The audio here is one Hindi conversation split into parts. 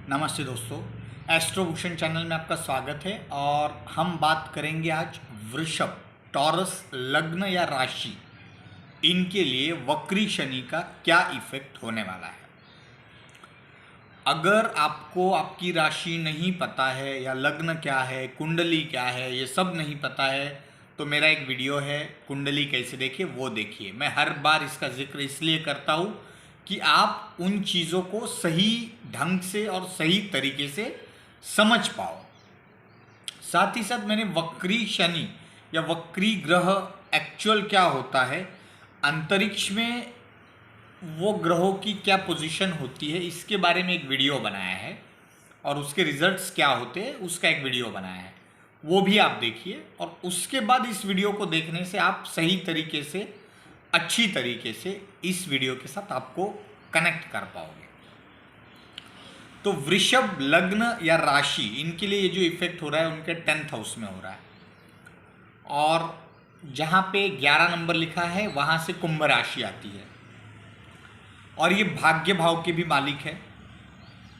नमस्ते दोस्तों, एस्ट्रोभूषण चैनल में आपका स्वागत है। और हम बात करेंगे आज वृषभ, टॉरस लग्न या राशि, इनके लिए वक्री शनि का क्या इफेक्ट होने वाला है। अगर आपको आपकी राशि नहीं पता है या लग्न क्या है, कुंडली क्या है, ये सब नहीं पता है, तो मेरा एक वीडियो है कुंडली कैसे देखिए, वो देखिए। मैं हर बार इसका जिक्र इसलिए करता हूँ कि आप उन चीज़ों को सही ढंग से और सही तरीके से समझ पाओ। साथ ही साथ मैंने वक्री शनि या वक्री ग्रह एक्चुअल क्या होता है, अंतरिक्ष में वो ग्रहों की क्या पोजीशन होती है, इसके बारे में एक वीडियो बनाया है और उसके रिजल्ट्स क्या होते हैं उसका एक वीडियो बनाया है, वो भी आप देखिए। और उसके बाद इस वीडियो को देखने से आप सही तरीके से, अच्छी तरीके से इस वीडियो के साथ आपको कनेक्ट कर पाओगे। तो वृषभ लग्न या राशि, इनके लिए ये जो इफेक्ट हो रहा है उनके 10th हाउस में हो रहा है। और जहाँ पे 11 नंबर लिखा है वहाँ से कुंभ राशि आती है और ये भाग्य भाव के भी मालिक है।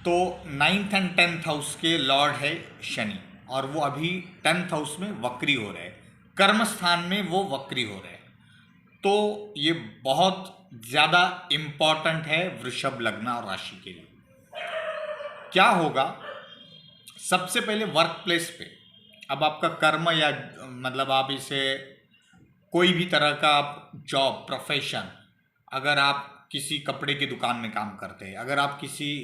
तो 9th एंड 10th हाउस के लॉर्ड है शनि, और वो अभी 10th हाउस में वक्री हो रहे हैं, कर्म स्थान में वो वक्री हो रहे हैं। तो ये बहुत ज़्यादा इम्पॉर्टेंट है वृषभ लग्न और राशि के लिए। क्या होगा, सबसे पहले वर्क प्लेस पे, अब आपका कर्म या मतलब आप इसे कोई भी तरह का आप जॉब, प्रोफेशन, अगर आप किसी कपड़े की दुकान में काम करते हैं, अगर आप किसी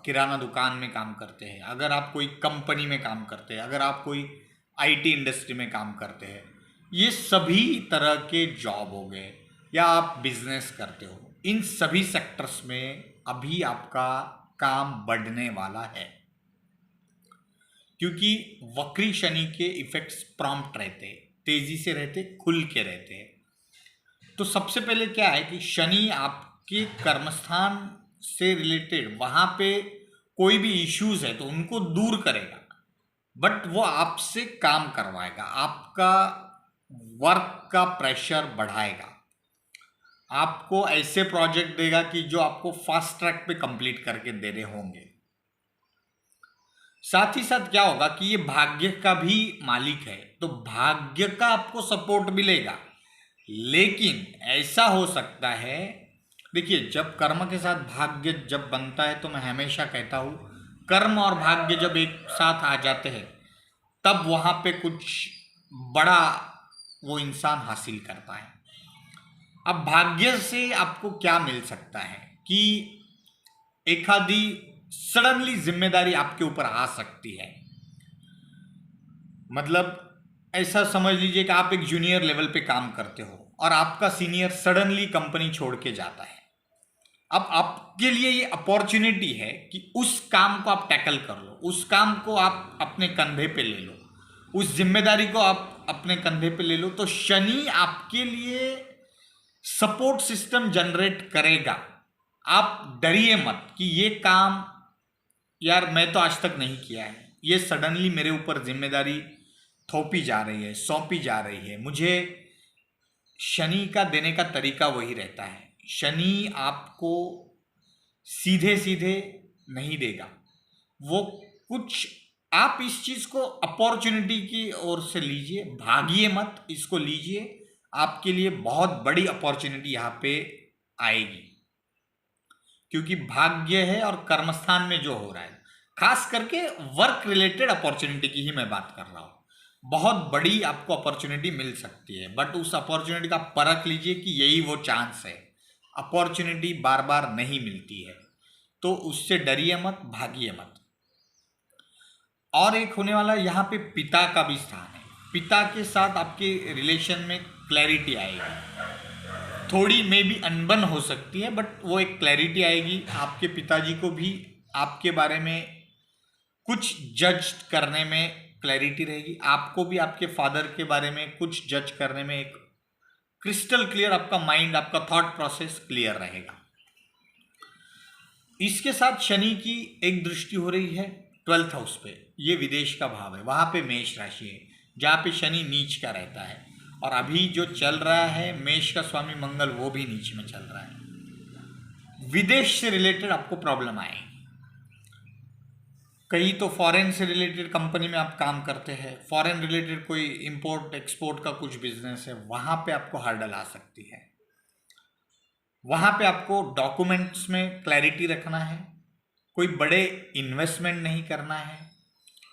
किराना दुकान में काम करते हैं, अगर आप कोई कंपनी में काम करते हैं, अगर आप कोई आईटी इंडस्ट्री में काम करते हैं, ये सभी तरह के जॉब हो गए, या आप बिजनेस करते हो, इन सभी सेक्टर्स में अभी आपका काम बढ़ने वाला है, क्योंकि वक्री शनि के इफेक्ट्स प्रॉम्प्ट रहते हैं, तेजी से रहते, खुल के रहते हैं। तो सबसे पहले क्या है कि शनि आपके कर्मस्थान से रिलेटेड वहां पे कोई भी इश्यूज है तो उनको दूर करेगा, बट वो आपसे काम करवाएगा, आपका वर्क का प्रेशर बढ़ाएगा, आपको ऐसे प्रोजेक्ट देगा कि जो आपको फास्ट ट्रैक पे कंप्लीट करके देने होंगे। साथ ही साथ क्या होगा कि ये भाग्य का भी मालिक है, तो भाग्य का आपको सपोर्ट मिलेगा। लेकिन ऐसा हो सकता है, देखिए, जब कर्म के साथ भाग्य जब बनता है, तो मैं हमेशा कहता हूं कर्म और भाग्य जब एक साथ आ जाते हैं तब वहां पे कुछ बड़ा वो इंसान हासिल करता है। अब भाग्य से आपको क्या मिल सकता है कि एक आधी सडनली जिम्मेदारी आपके ऊपर आ सकती है। मतलब ऐसा समझ लीजिए कि आप एक जूनियर लेवल पे काम करते हो और आपका सीनियर सडनली कंपनी छोड़ के जाता है। अब आपके लिए ये अपॉर्चुनिटी है कि उस काम को आप टैकल कर लो, उस काम को आप अपने कंधे पे ले लो, उस जिम्मेदारी को आप अपने कंधे पे ले लो। तो शनि आपके लिए सपोर्ट सिस्टम जनरेट करेगा। आप डरिए मत कि ये काम यार मैं तो आज तक नहीं किया है, ये सडनली मेरे ऊपर जिम्मेदारी थोपी जा रही है, सौंपी जा रही है। मुझे शनि का देने का तरीका वही रहता है, शनि आपको सीधे सीधे नहीं देगा, वो कुछ, आप इस चीज को अपॉर्चुनिटी की ओर से लीजिए, भागिए मत, इसको लीजिए, आपके लिए बहुत बड़ी अपॉर्चुनिटी यहां पे आएगी, क्योंकि भाग्य है और कर्मस्थान में जो हो रहा है, खास करके वर्क रिलेटेड अपॉर्चुनिटी की ही मैं बात कर रहा हूं। बहुत बड़ी आपको अपॉर्चुनिटी मिल सकती है, बट उस अपॉर्चुनिटी का परख लीजिए कि यही वो चांस है। अपॉर्चुनिटी बार बार नहीं मिलती है, तो उससे डरिए मत, भागिए मत। और एक होने वाला यहाँ पे पिता का भी स्थान है, पिता के साथ आपके रिलेशन में क्लैरिटी आएगी, थोड़ी मे भी अनबन हो सकती है, बट वो एक क्लैरिटी आएगी। आपके पिताजी को भी आपके बारे में कुछ जज करने में क्लैरिटी रहेगी, आपको भी आपके फादर के बारे में कुछ जज करने में एक क्रिस्टल क्लियर आपका माइंड, आपका थॉट प्रोसेस क्लियर रहेगा। इसके साथ शनि की एक दृष्टि हो रही है 12th हाउस पे, ये विदेश का भाव है, वहां पे मेष राशि है जहाँ पे शनि नीच का रहता है, और अभी जो चल रहा है मेष का स्वामी मंगल वो भी नीच में चल रहा है। विदेश से रिलेटेड आपको प्रॉब्लम आएगी। कई तो फॉरेन से रिलेटेड कंपनी में आप काम करते हैं, फॉरेन रिलेटेड कोई इंपोर्ट एक्सपोर्ट का कुछ बिजनेस है, वहाँ पे आपको हर्डल आ सकती है। वहाँ पे आपको डॉक्यूमेंट्स में क्लैरिटी रखना है, कोई बड़े इन्वेस्टमेंट नहीं करना है।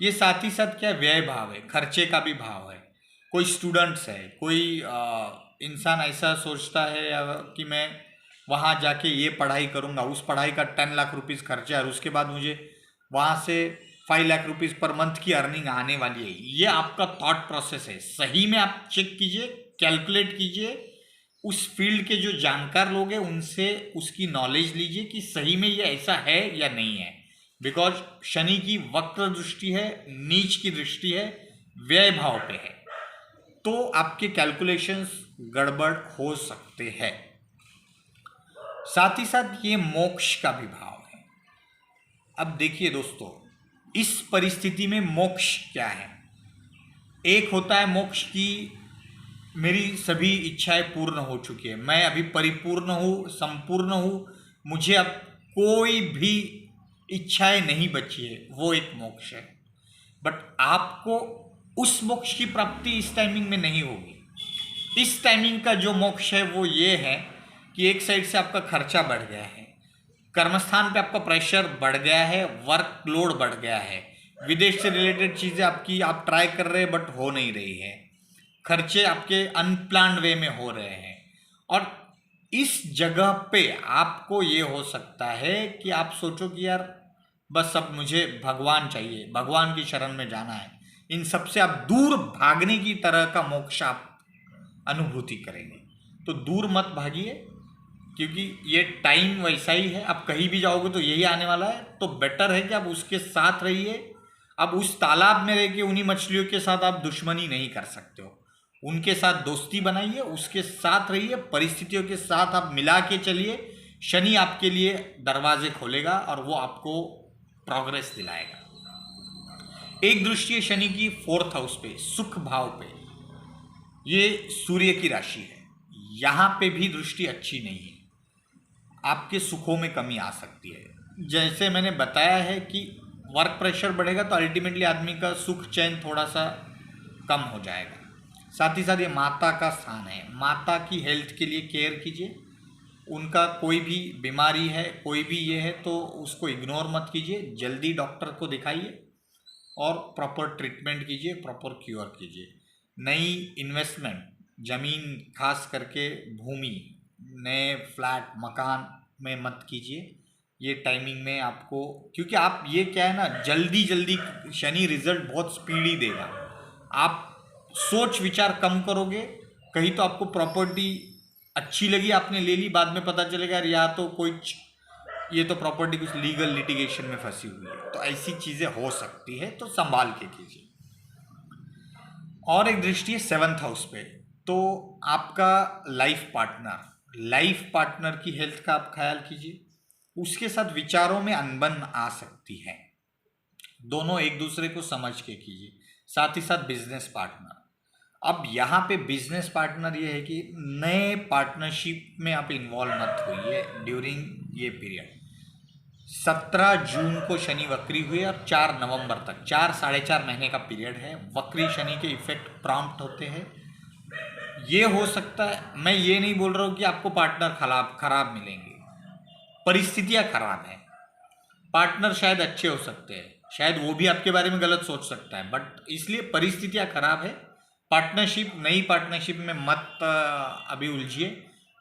ये साथ ही साथ क्या व्यय भाव है, खर्चे का भी भाव है। कोई स्टूडेंट्स है, कोई इंसान ऐसा सोचता है कि मैं वहाँ जाके ये पढ़ाई करूँगा, उस पढ़ाई का 10 लाख रुपीज़ खर्चा है और उसके बाद मुझे वहाँ से 5 लाख रुपीज़ पर मंथ की अर्निंग आने वाली है। ये आपका थॉट प्रोसेस है। सही में आप चेक कीजिए, कैलकुलेट कीजिए, उस फील्ड के जो जानकार लोग हैं उनसे उसकी नॉलेज लीजिए कि सही में ये ऐसा है या नहीं है। बिकॉज शनि की वक्र दृष्टि है, नीच की दृष्टि है, व्यय भाव पे है, तो आपके कैलकुलेशंस गड़बड़ हो सकते हैं। साथ ही साथ ये मोक्ष का भी भाव है। अब देखिए दोस्तों, इस परिस्थिति में मोक्ष क्या है। एक होता है मोक्ष की मेरी सभी इच्छाएं पूर्ण हो चुकी है, मैं अभी परिपूर्ण हूँ, संपूर्ण हूँ, मुझे अब कोई भी इच्छाएं नहीं बची है, वो एक मोक्ष है। बट आपको उस मोक्ष की प्राप्ति इस टाइमिंग में नहीं होगी। इस टाइमिंग का जो मोक्ष है वो ये है कि एक साइड से आपका खर्चा बढ़ गया है, कर्मस्थान पे आपका प्रेशर बढ़ गया है, वर्कलोड बढ़ गया है, विदेश से रिलेटेड चीज़ें आपकी आप ट्राई कर रहे हैं बट हो नहीं रही है, खर्चे आपके अनप्लान्ड वे में हो रहे हैं। और इस जगह पे आपको ये हो सकता है कि आप सोचो कि यार बस अब मुझे भगवान चाहिए, भगवान की शरण में जाना है, इन सब से आप दूर भागने की तरह का मोक्ष आप अनुभूति करेंगे। तो दूर मत भागिए, क्योंकि ये टाइम वैसा ही है, आप कहीं भी जाओगे तो यही आने वाला है। तो बेटर है कि आप उसके साथ रहिए। अब उस तालाब में रह के उन्हीं मछलियों के साथ आप दुश्मनी नहीं कर सकते हो, उनके साथ दोस्ती बनाइए, उसके साथ रहिए, परिस्थितियों के साथ आप मिला के चलिए। शनि आपके लिए दरवाजे खोलेगा और वो आपको प्रोग्रेस दिलाएगा। एक दृष्टि है शनि की 4th हाउस पे, सुख भाव पे, ये सूर्य की राशि है, यहाँ पे भी दृष्टि अच्छी नहीं है, आपके सुखों में कमी आ सकती है। जैसे मैंने बताया है कि वर्क प्रेशर बढ़ेगा तो अल्टीमेटली आदमी का सुख चैन थोड़ा सा कम हो जाएगा। साथ ही साथ ये माता का स्थान है, माता की हेल्थ के लिए केयर कीजिए। उनका कोई भी बीमारी है, कोई भी ये है तो उसको इग्नोर मत कीजिए, जल्दी डॉक्टर को दिखाइए और प्रॉपर ट्रीटमेंट कीजिए, प्रॉपर क्योर कीजिए। नई इन्वेस्टमेंट, ज़मीन खास करके भूमि, नए फ्लैट मकान में मत कीजिए ये टाइमिंग में आपको, क्योंकि आप ये क्या है ना, जल्दी जल्दी शनि रिजल्ट बहुत स्पीडी देगा। आप सोच विचार कम करोगे, कहीं तो आपको प्रॉपर्टी अच्छी लगी, आपने ले ली, बाद में पता चलेगा यार या तो कोई ये तो प्रॉपर्टी कुछ लीगल लिटिगेशन में फंसी हुई है, तो ऐसी चीज़ें हो सकती है, तो संभाल के कीजिए। और एक दृष्टि है 7th हाउस पे, तो आपका लाइफ पार्टनर की हेल्थ का आप ख्याल कीजिए, उसके साथ विचारों में अनबन आ सकती है, दोनों एक दूसरे को समझ के कीजिए। साथ ही साथ बिजनेस पार्टनर, अब यहाँ पे बिजनेस पार्टनर ये है कि नए पार्टनरशिप में आप इन्वॉल्व मत होइए ड्यूरिंग ये पीरियड। 17 जून को शनि वक्री हुए और 4 नवंबर तक 4-4.5 महीने का पीरियड है। वक्री शनि के इफेक्ट प्रॉम्प्ट होते हैं। ये हो सकता है, मैं ये नहीं बोल रहा हूँ कि आपको पार्टनर खराब मिलेंगे, परिस्थितियाँ खराब हैं, पार्टनर शायद अच्छे हो सकते हैं, शायद वो भी आपके बारे में गलत सोच सकता है, बट इसलिए परिस्थितियाँ खराब है। पार्टनरशिप, नई पार्टनरशिप में मत अभी उलझिए,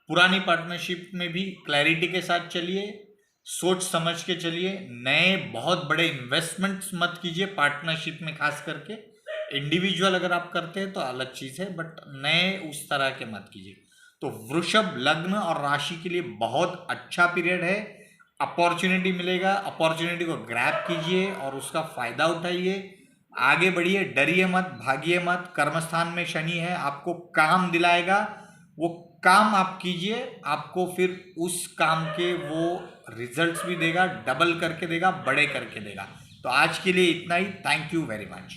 पुरानी पार्टनरशिप में भी क्लैरिटी के साथ चलिए, सोच समझ के चलिए। नए बहुत बड़े इन्वेस्टमेंट्स मत कीजिए पार्टनरशिप में, खास करके इंडिविजुअल अगर आप करते हैं तो अलग चीज़ है, बट नए उस तरह के मत कीजिए। तो वृषभ लग्न और राशि के लिए बहुत अच्छा पीरियड है, अपॉर्चुनिटी मिलेगा, अपॉर्चुनिटी को ग्रैब कीजिए और उसका फायदा उठाइए, आगे बढ़िए, डरिए मत, भागिए मत। कर्मस्थान में शनि है, आपको काम दिलाएगा, वो काम आप कीजिए, आपको फिर उस काम के वो रिजल्ट्स भी देगा, डबल करके देगा, बड़े करके देगा। तो आज के लिए इतना ही। Thank you very much.